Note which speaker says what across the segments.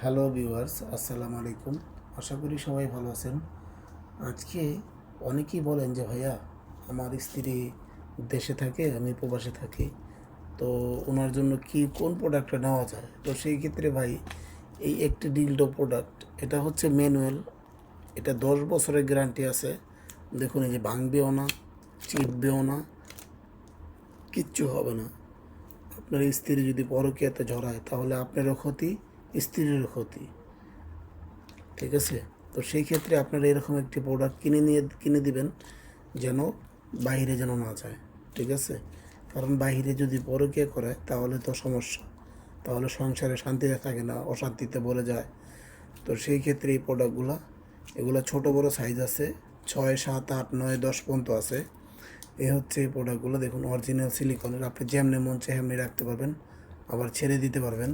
Speaker 1: Hello viewers, আসসালামু আলাইকুম। আশা করি সবাই ভালো আছেন। আজকে অনেকেই বলেন যে ভাইয়া, আমার স্ত্রী দেশে থাকে, আমি প্রবাসে থাকি, তো ওনার জন্য কোন প্রোডাক্টটা নেওয়া যায়। তো সেই ক্ষেত্রে ভাই, এই একটি ডিলডো প্রোডাক্ট, এটা হচ্ছে ম্যানুয়াল। এটা 10 বছরের গ্যারান্টি আছে। দেখুন, এই যে ভাঙবেও না, চিটবেও না, কিচ্ছু হবে না। আপনার স্ত্রী যদি পরকীয়াতে জড়ায় তাহলে আপনারও ক্ষতি, স্ত্রীরও ক্ষতি। ঠিক আছে? তো সেই ক্ষেত্রে আপনারা এরকম একটি প্রোডাক্ট কিনে দিবেন, যেন বাইরে যেন না যায়। ঠিক আছে? কারণ বাইরে যদি পরকীয়া করে তাহলে তো সমস্যা, তাহলে সংসারে শান্তিতে থাকে না, অশান্তিতে বলে যায়। তো সেই ক্ষেত্রে এই প্রোডাক্টগুলো, এগুলো ছোট বড় সাইজ আছে, 6, 7, 8, 9, 10 পর্যন্ত আছে। হচ্ছে এই প্রোডাক্টগুলো। দেখুন, অরিজিনাল সিলিকনের, আপনি যেমনি মন চায় এমনি রাখতে পারবেন, আবার ছেড়ে দিতে পারবেন,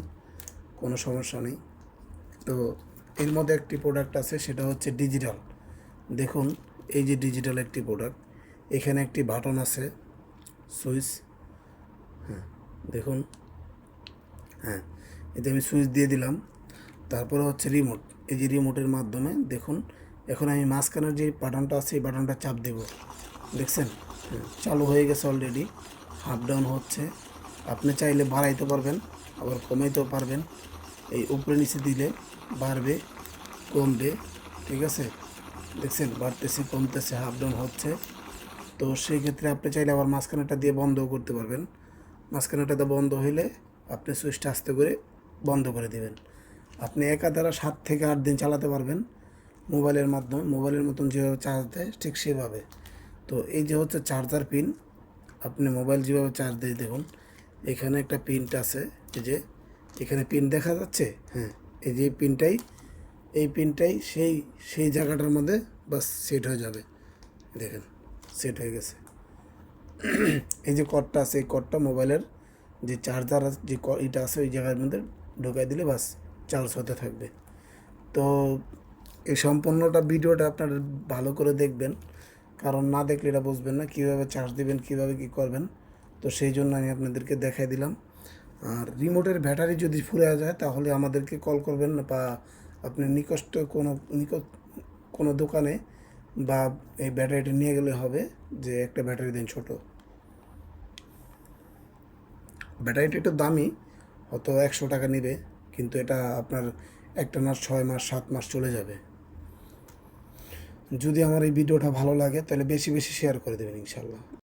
Speaker 1: কোনো সমস্যা নেই। তো এর মধ্যে একটি প্রোডাক্ট আছে, সেটা হচ্ছে ডিজিটাল। দেখুন, এই যে ডিজিটাল একটি প্রোডাক্ট, এখানে একটি বাটন আছে, সুইচ। হ্যাঁ, দেখুন। হ্যাঁ, এতে আমি সুইচ দিয়ে দিলাম। তারপরে হচ্ছে রিমোট। এই যে রিমোটের মাধ্যমে দেখুন, এখন আমি মাঝখানের যে বাটনটা আছে এই বাটনটা চাপ দেব। দেখছেন? হ্যাঁ, চালু হয়ে গেছে অলরেডি। আপ ডাউন হচ্ছে। আপনি চাইলে বাড়াইতে পারবেন, আবার কমাইতেও পারবেন। এই উপরে নিচে দিলে বাড়বে, কমবে। ঠিক আছে? দেখছেন, বাড়তেছে, কমতেছে, আপ ডাউন হচ্ছে। তো সেই ক্ষেত্রে আপনি চাইলে আবার মাঝখানেটা দিয়ে বন্ধও করতে পারবেন। মাঝখানেটাতে বন্ধ হইলে আপনি সুইচটা আস্তে করে বন্ধ করে দিবেন। আপনি একাধারে 7 থেকে 8 দিন চালাতে পারবেন মোবাইলের মাধ্যমে। মোবাইলের মতন যেভাবে চার্জ দেয় ঠিক সেভাবে। তো এই যে হচ্ছে চার্জার পিন, আপনি মোবাইল যেভাবে চার্জ দিয়ে দেখুন, এখানে একটা পিনটা আছে। এই যে এখানে পিন দেখা যাচ্ছে। হ্যাঁ, এই যে এই পিনটাই সেই সেই জায়গাটার মধ্যে বাস সেট হয়ে যাবে। দেখেন, সেট হয়ে গেছে। এই যে কর্ডটা আছে, এই কর্ডটা মোবাইলের যে চার্জার যে এটা আছে ওই জায়গার মধ্যে ঢোকাই দিলে বাস চার্জ হতে থাকবে। তো এই সম্পূর্ণটা ভিডিওটা আপনারা ভালো করে দেখবেন, কারণ না দেখলে এটা বুঝবেন না কীভাবে চার্জ দিবেন, কীভাবে কী করবেন। তো সেই জন্য আমি আপনাদেরকে দেখাই দিলাম। আর রিমোটের ব্যাটারি যদি ফুরে যায় তাহলে আমাদেরকে কল করবেন, বা আপনি নিকট কোনো দোকানে বা এই ব্যাটারিটা নিয়ে গেলে হবে, যে একটা ব্যাটারি দিন ছোট। ব্যাটারিটা একটু দামি, হয়তো 100 টাকা নেবে, কিন্তু এটা আপনার একটা না 6 মাস 7 মাস চলে যাবে। যদি আমার এই ভিডিওটা ভালো লাগে তাহলে বেশি বেশি শেয়ার করে দেবেন ইনশাল্লাহ।